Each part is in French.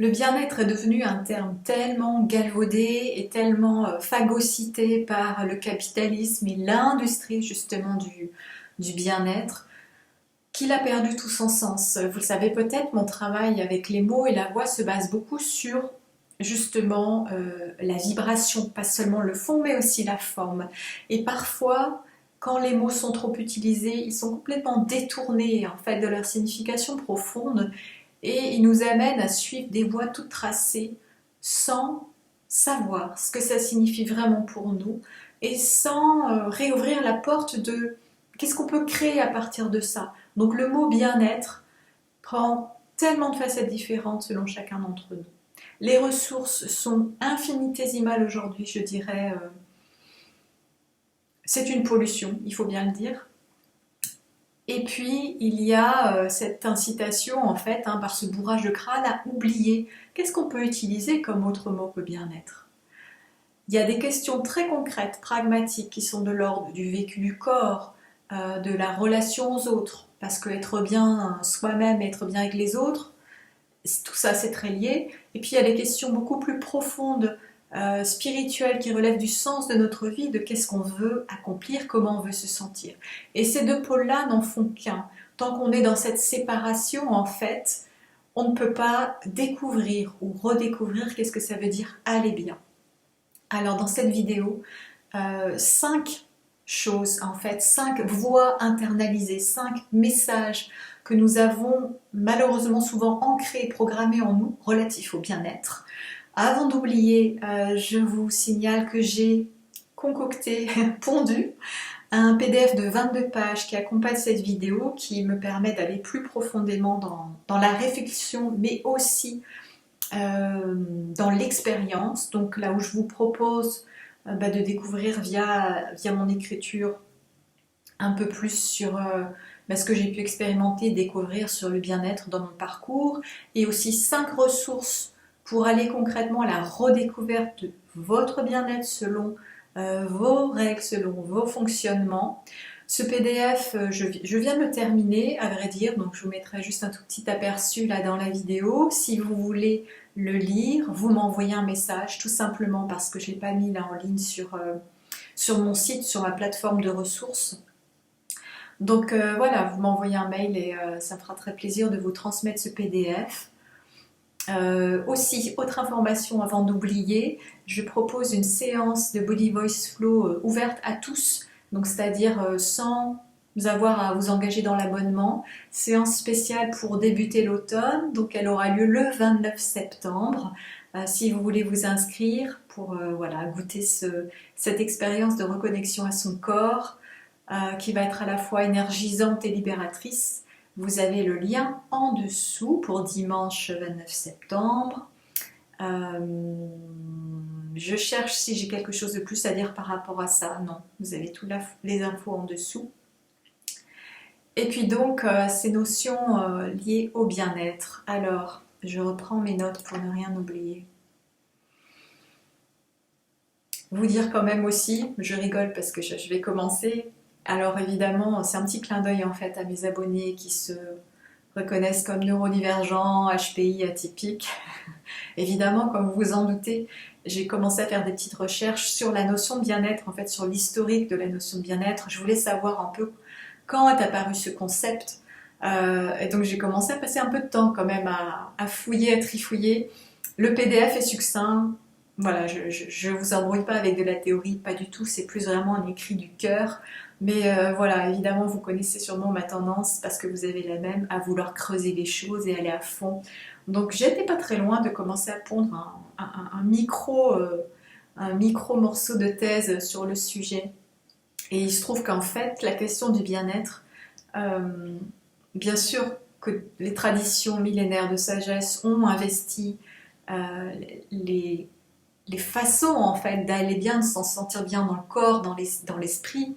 Le bien-être est devenu un terme tellement galvaudé et tellement phagocyté par le capitalisme et l'industrie justement du bien-être qu'il a perdu tout son sens. Vous le savez peut-être, mon travail avec les mots et la voix se base beaucoup sur justement la vibration, pas seulement le fond mais aussi la forme. Et parfois, quand les mots sont trop utilisés, ils sont complètement détournés en fait de leur signification profonde et ils nous amènent à suivre des voies toutes tracées sans savoir ce que ça signifie vraiment pour nous et sans réouvrir la porte de qu'est-ce qu'on peut créer à partir de ça. Donc le mot bien-être prend tellement de facettes différentes selon chacun d'entre nous. Les ressources sont infinitésimales aujourd'hui, je dirais. C'est une pollution, il faut bien le dire. Et puis, il y a cette incitation, en fait, par ce bourrage de crâne, à oublier qu'est-ce qu'on peut utiliser comme autre mot que bien-être. Il y a des questions très concrètes, pragmatiques, qui sont de l'ordre du vécu du corps, de la relation aux autres, parce que être bien soi-même et être bien avec les autres, tout ça c'est très lié. Et puis il y a des questions beaucoup plus profondes, spirituelles, qui relèvent du sens de notre vie, de qu'est-ce qu'on veut accomplir, comment on veut se sentir. Et ces deux pôles-là n'en font qu'un. Tant qu'on est dans cette séparation, en fait, on ne peut pas découvrir ou redécouvrir qu'est-ce que ça veut dire aller bien. Alors dans cette vidéo, 5 choses, en fait, 5 voix internalisées, 5 messages que nous avons malheureusement souvent ancrés et programmés en nous relatifs au bien-être. Avant d'oublier, je vous signale que j'ai concocté, pondu, un PDF de 22 pages qui accompagne cette vidéo, qui me permet d'aller plus profondément dans la réflexion, mais aussi dans l'expérience. Donc là où je vous propose de découvrir via mon écriture un peu plus sur ce que j'ai pu expérimenter, découvrir sur le bien-être dans mon parcours, et aussi 5 ressources pour aller concrètement à la redécouverte de votre bien-être selon vos règles, selon vos fonctionnements. Ce PDF, je viens de le terminer, à vrai dire, donc je vous mettrai juste un tout petit aperçu là dans la vidéo. Si vous voulez le lire, vous m'envoyez un message, tout simplement parce que je ne l'ai pas mis là en ligne sur mon site, sur ma plateforme de ressources. Donc voilà, vous m'envoyez un mail et ça me fera très plaisir de vous transmettre ce PDF. Aussi, autre information avant d'oublier, je propose une séance de Body Voice Flow ouverte à tous, donc c'est-à-dire sans avoir à vous engager dans l'abonnement. Séance spéciale pour débuter l'automne, donc elle aura lieu le 29 septembre. Si vous voulez vous inscrire pour voilà, goûter cette expérience de reconnexion à son corps, qui va être à la fois énergisante et libératrice. Vous avez le lien en dessous pour dimanche 29 septembre. Je cherche si j'ai quelque chose de plus à dire par rapport à ça. Non, vous avez toutes les infos en dessous. Et puis donc, ces notions liées au bien-être. Alors, je reprends mes notes pour ne rien oublier. Vous dire quand même aussi, je rigole parce que je vais commencer. Alors évidemment, c'est un petit clin d'œil en fait à mes abonnés qui se reconnaissent comme neurodivergents, HPI atypiques. Évidemment, comme vous vous en doutez, j'ai commencé à faire des petites recherches sur la notion de bien-être, en fait sur l'historique de la notion de bien-être. Je voulais savoir un peu quand est apparu ce concept. Et donc j'ai commencé à passer un peu de temps quand même à fouiller, à trifouiller. Le PDF est succinct. Voilà, je ne vous embrouille pas avec de la théorie, pas du tout, c'est plus vraiment un écrit du cœur. Mais voilà, évidemment, vous connaissez sûrement ma tendance, parce que vous avez la même, à vouloir creuser les choses et aller à fond. Donc j'étais pas très loin de commencer à pondre un micro morceau de thèse sur le sujet. Et il se trouve qu'en fait, la question du bien-être, bien sûr que les traditions millénaires de sagesse ont investi les façons en fait d'aller bien, de s'en sentir bien dans le corps, dans l'esprit.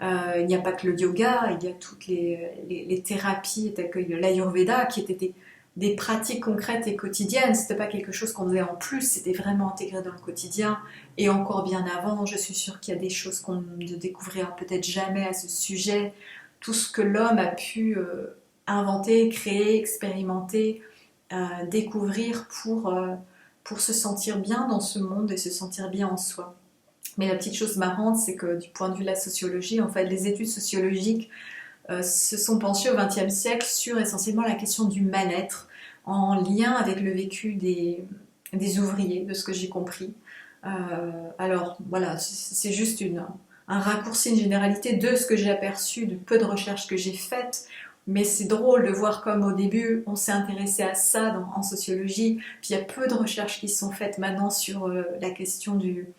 Il n'y a pas que le yoga, il y a toutes les thérapies telles que l'Ayurveda qui étaient des pratiques concrètes et quotidiennes. C'était pas quelque chose qu'on faisait en plus, c'était vraiment intégré dans le quotidien. Et encore bien avant, je suis sûre qu'il y a des choses qu'on ne découvrira peut-être jamais à ce sujet. Tout ce que l'homme a pu inventer, créer, expérimenter, découvrir pour se sentir bien dans ce monde et se sentir bien en soi. Mais la petite chose marrante, c'est que du point de vue de la sociologie, en fait, les études sociologiques se sont penchées au XXe siècle sur essentiellement la question du mal-être, en lien avec le vécu des ouvriers, de ce que j'ai compris. Alors voilà, c'est juste un raccourci, une généralité de ce que j'ai aperçu, de peu de recherches que j'ai faites. Mais c'est drôle de voir comme au début on s'est intéressé à ça en sociologie, puis il y a peu de recherches qui sont faites maintenant sur la question du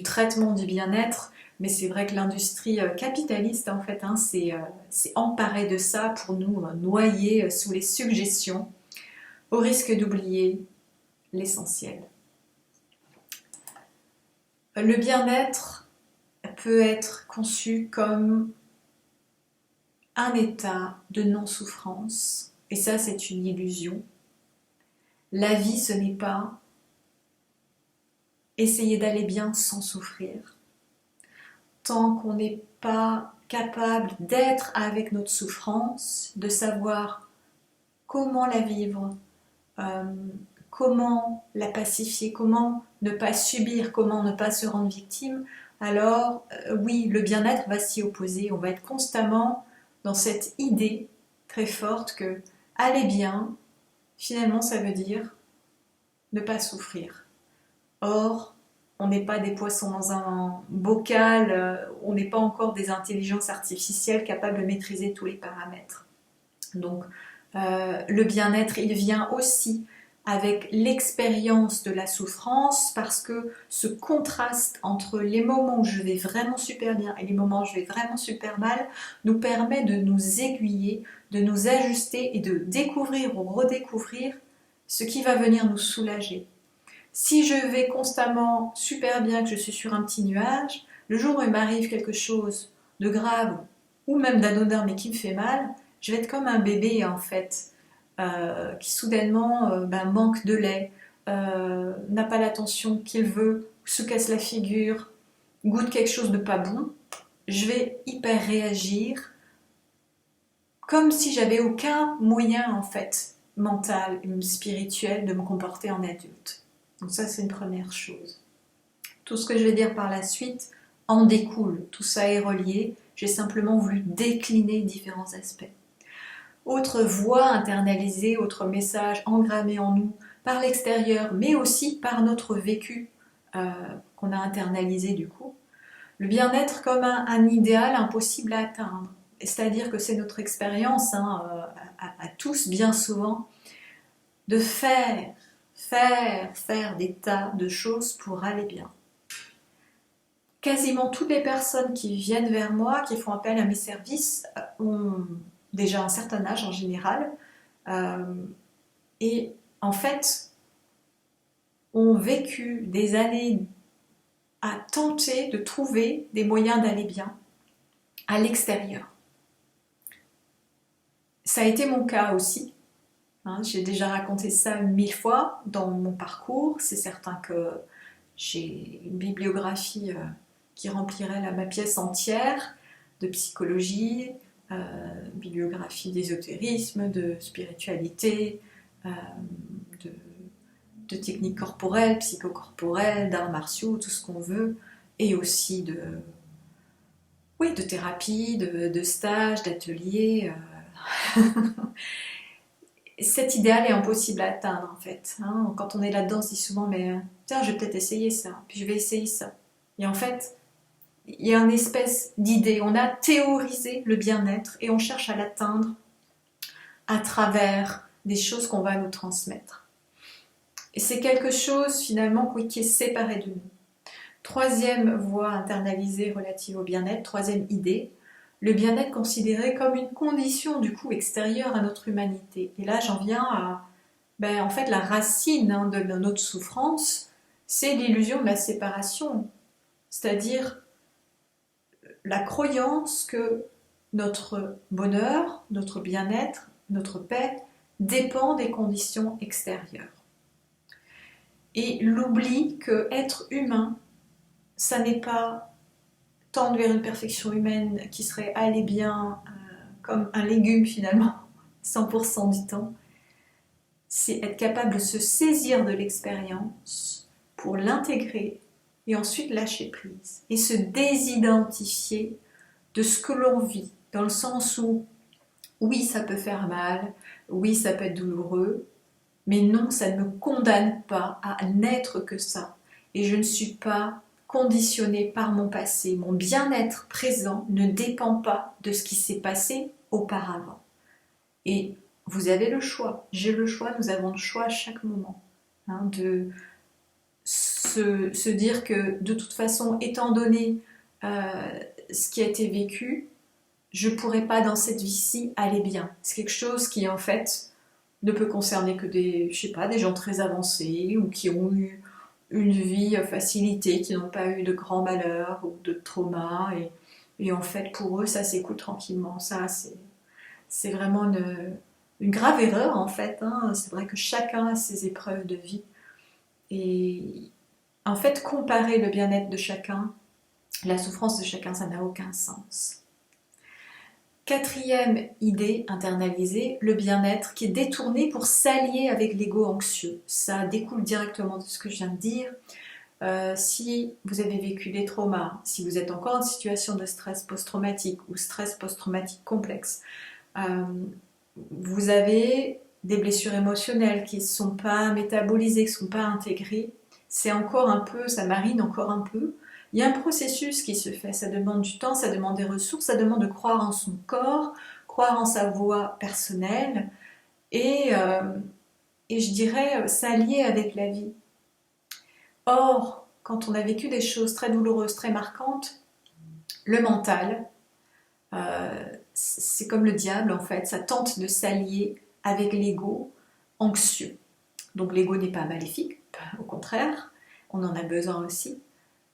traitement du bien-être. Mais c'est vrai que l'industrie capitaliste en fait s'est emparée de ça pour nous noyer sous les suggestions, au risque d'oublier l'essentiel. Le bien-être peut être conçu comme un état de non-souffrance, et ça c'est une illusion. La vie, ce n'est pas essayer d'aller bien sans souffrir. Tant qu'on n'est pas capable d'être avec notre souffrance, de savoir comment la vivre, euh, comment la pacifier, comment ne pas subir, comment ne pas se rendre victime, alors oui, le bien-être va s'y opposer. On va être constamment dans cette idée très forte que aller bien, finalement, ça veut dire ne pas souffrir. Or, on n'est pas des poissons dans un bocal, on n'est pas encore des intelligences artificielles capables de maîtriser tous les paramètres. Donc, le bien-être, il vient aussi avec l'expérience de la souffrance, parce que ce contraste entre les moments où je vais vraiment super bien et les moments où je vais vraiment super mal nous permet de nous aiguiller, de nous ajuster et de découvrir ou redécouvrir ce qui va venir nous soulager. Si je vais constamment super bien, que je suis sur un petit nuage, le jour où il m'arrive quelque chose de grave ou même d'anodin mais qui me fait mal, je vais être comme un bébé en fait, qui soudainement manque de lait, n'a pas l'attention qu'il veut, se casse la figure, goûte quelque chose de pas bon. Je vais hyper réagir comme si j'avais aucun moyen en fait mental et spirituel de me comporter en adulte. Donc ça c'est une première chose. Tout ce que je vais dire par la suite en découle, tout ça est relié, j'ai simplement voulu décliner différents aspects. Autre voix internalisée, autre message engrammé en nous par l'extérieur, mais aussi par notre vécu qu'on a internalisé du coup. Le bien-être comme un idéal impossible à atteindre. C'est-à-dire que c'est notre expérience à tous bien souvent de faire des tas de choses pour aller bien. Quasiment toutes les personnes qui viennent vers moi, qui font appel à mes services, ont déjà un certain âge en général, et en fait ont vécu des années à tenter de trouver des moyens d'aller bien à l'extérieur. Ça a été mon cas aussi. J'ai déjà raconté ça 1000 fois dans mon parcours. C'est certain que j'ai une bibliographie qui remplirait ma pièce entière de psychologie, bibliographie d'ésotérisme, de spiritualité, de techniques corporelles, psychocorporelles, d'arts martiaux, tout ce qu'on veut, et aussi de thérapie, de stages, d'ateliers. Cet idéal est impossible à atteindre en fait. Quand on est là-dedans, on se dit souvent mais tiens, je vais peut-être essayer ça, puis je vais essayer ça. Et en fait, il y a une espèce d'idée. On a théorisé le bien-être et on cherche à l'atteindre à travers des choses qu'on va nous transmettre. Et c'est quelque chose finalement qui est séparé de nous. Troisième voie internalisée relative au bien-être, troisième idée, le bien-être considéré comme une condition du coup extérieure à notre humanité. Et là j'en viens à en fait la racine de notre souffrance, c'est l'illusion de la séparation, c'est-à-dire la croyance que notre bonheur, notre bien-être, notre paix dépend des conditions extérieures. Et l'oubli que être humain, ça n'est pas tendre vers une perfection humaine qui serait aller bien comme un légume finalement, 100% du temps. c'est être capable de se saisir de l'expérience pour l'intégrer et ensuite lâcher prise et se désidentifier de ce que l'on vit, dans le sens où oui, ça peut faire mal, oui, ça peut être douloureux, mais non, ça ne me condamne pas à n'être que ça. Et je ne suis pas conditionnée par mon passé. Mon bien-être présent ne dépend pas de ce qui s'est passé auparavant. Et vous avez le choix, j'ai le choix, nous avons le choix à chaque moment, hein, de se dire que de toute façon, étant donné ce qui a été vécu, je ne pourrais pas dans cette vie-ci aller bien. C'est quelque chose qui en fait ne peut concerner que des, je sais pas, des gens très avancés ou qui ont eu une vie facilitée, qui n'ont pas eu de grands malheurs ou de traumas et en fait pour eux ça s'écoule tranquillement. Ça c'est vraiment une grave erreur en fait, hein. C'est vrai que chacun a ses épreuves de vie et en fait comparer le bien-être de chacun, la souffrance de chacun, ça n'a aucun sens. Quatrième idée internalisée, le bien-être qui est détourné pour s'allier avec l'ego anxieux. Ça découle directement de ce que je viens de dire. Si vous avez vécu des traumas, si vous êtes encore en situation de stress post-traumatique ou stress post-traumatique complexe, vous avez des blessures émotionnelles qui ne sont pas métabolisées, qui ne sont pas intégrées, c'est encore un peu, ça marine encore un peu. Il y a un processus qui se fait, ça demande du temps, ça demande des ressources, ça demande de croire en son corps, croire en sa voix personnelle et je dirais s'allier avec la vie. Or, quand on a vécu des choses très douloureuses, très marquantes, le mental, c'est comme le diable en fait, ça tente de s'allier avec l'ego anxieux. Donc l'ego n'est pas maléfique, au contraire, on en a besoin aussi.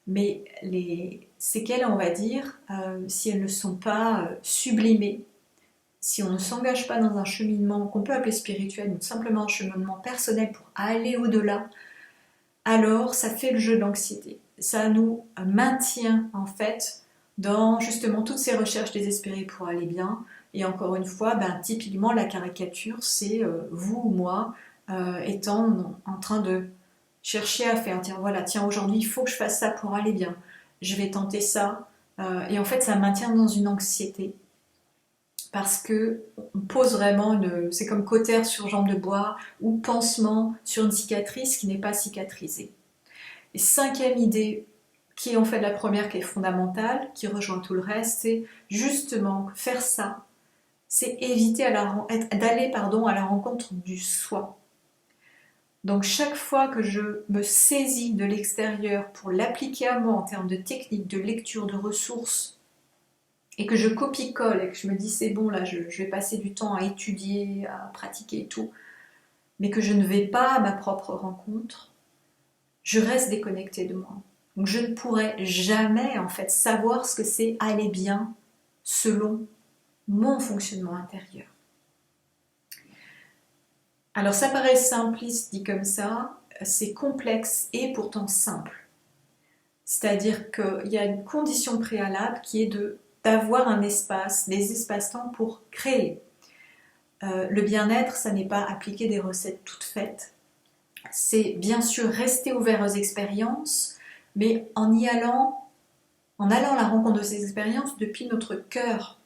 Mais les séquelles, on va dire, si elles ne sont pas sublimées, si on ne s'engage pas dans un cheminement qu'on peut appeler spirituel, ou simplement un cheminement personnel pour aller au-delà, alors ça fait le jeu de l'anxiété. Ça nous maintient en fait dans justement toutes ces recherches désespérées pour aller bien. Et encore une fois, typiquement la caricature, c'est vous ou moi étant en train de chercher à faire, dire voilà, tiens, aujourd'hui, il faut que je fasse ça pour aller bien. Je vais tenter ça. Et en fait, ça me maintient dans une anxiété. Parce que on pose vraiment c'est comme cautère sur jambe de bois ou pansement sur une cicatrice qui n'est pas cicatrisée. Et cinquième idée, qui est en fait la première qui est fondamentale, qui rejoint tout le reste, c'est justement faire ça, c'est éviter d'aller à la rencontre du soi. Donc chaque fois que je me saisis de l'extérieur pour l'appliquer à moi en termes de technique, de lecture, de ressources, et que je copie-colle et que je me dis c'est bon là, je vais passer du temps à étudier, à pratiquer et tout, mais que je ne vais pas à ma propre rencontre, je reste déconnectée de moi. Donc je ne pourrai jamais en fait savoir ce que c'est aller bien selon mon fonctionnement intérieur. Alors ça paraît simpliste dit comme ça, c'est complexe et pourtant simple. C'est-à-dire qu'il y a une condition préalable qui est d'avoir un espace, des espaces-temps pour créer. Le bien-être, ça n'est pas appliquer des recettes toutes faites. C'est bien sûr rester ouvert aux expériences, mais en allant à la rencontre de ces expériences depuis notre cœur.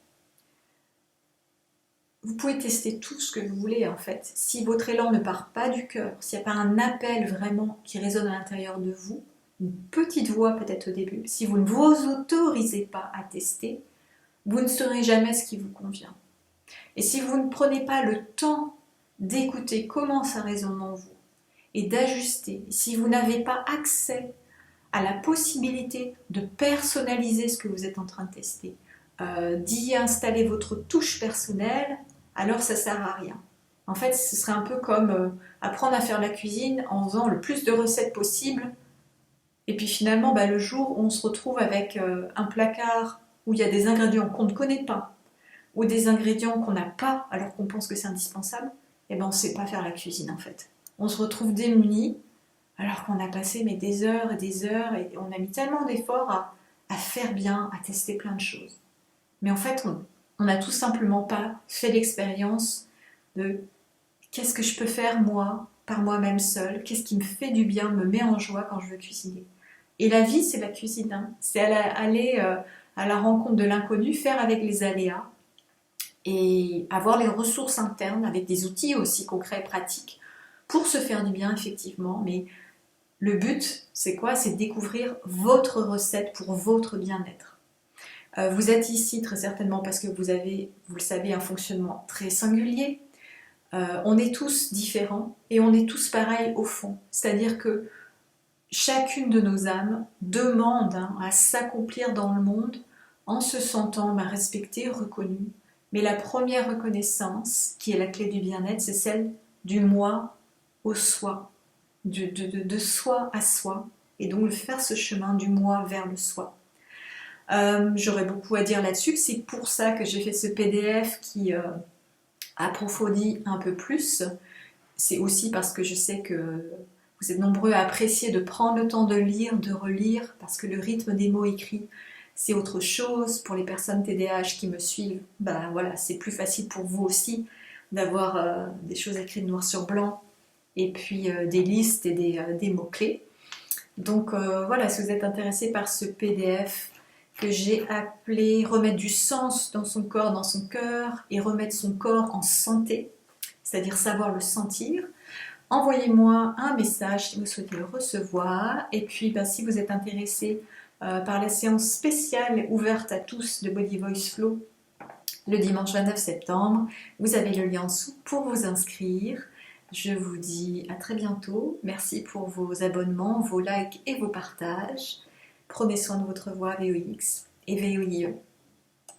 Vous pouvez tester tout ce que vous voulez en fait. Si votre élan ne part pas du cœur, s'il n'y a pas un appel vraiment qui résonne à l'intérieur de vous, une petite voix peut-être au début, si vous ne vous autorisez pas à tester, vous ne saurez jamais ce qui vous convient. Et si vous ne prenez pas le temps d'écouter comment ça résonne en vous et d'ajuster, si vous n'avez pas accès à la possibilité de personnaliser ce que vous êtes en train de tester, d'y installer votre touche personnelle, alors ça ne sert à rien. En fait, ce serait un peu comme apprendre à faire la cuisine en faisant le plus de recettes possible. Et puis finalement, le jour où on se retrouve avec un placard où il y a des ingrédients qu'on ne connaît pas, ou des ingrédients qu'on n'a pas alors qu'on pense que c'est indispensable, on ne sait pas faire la cuisine en fait. On se retrouve démunis alors qu'on a passé des heures et on a mis tellement d'efforts à faire bien, à tester plein de choses. Mais en fait, on n'a tout simplement pas fait l'expérience de Qu'est-ce que je peux faire moi, par moi-même seule? Qu'est-ce qui me fait du bien, me met en joie quand je veux cuisiner? Et la vie, c'est la cuisine, hein. C'est aller à la rencontre de l'inconnu, faire avec les aléas et avoir les ressources internes avec des outils aussi concrets, pratiques, pour se faire du bien, effectivement. Mais le but, c'est quoi? C'est de découvrir votre recette pour votre bien-être. Vous êtes ici très certainement parce que vous avez, vous le savez, un fonctionnement très singulier. On est tous différents et on est tous pareils au fond. C'est-à-dire que chacune de nos âmes demande à s'accomplir dans le monde en se sentant respectée, reconnue. Mais la première reconnaissance, qui est la clé du bien-être, c'est celle du moi au soi, de soi à soi, et donc faire ce chemin du moi vers le soi. J'aurais beaucoup à dire là-dessus, c'est pour ça que j'ai fait ce PDF qui approfondit un peu plus. C'est aussi parce que je sais que vous êtes nombreux à apprécier de prendre le temps de lire, de relire, parce que le rythme des mots écrits, c'est autre chose. Pour les personnes TDAH qui me suivent, ben voilà, c'est plus facile pour vous aussi d'avoir des choses écrites noir sur blanc et puis des listes et des mots-clés. Donc voilà, si vous êtes intéressé par ce PDF que j'ai appelé Remettre du sens dans son corps, dans son cœur et remettre son corps en santé, c'est-à-dire savoir le sentir, envoyez-moi un message si vous souhaitez le recevoir. Et puis, si vous êtes intéressé par la séance spéciale ouverte à tous de Body Voice Flow le dimanche 29 septembre, vous avez le lien en dessous pour vous inscrire. Je vous dis à très bientôt. Merci pour vos abonnements, vos likes et vos partages. Prenez soin de votre voix VOX et VOIE.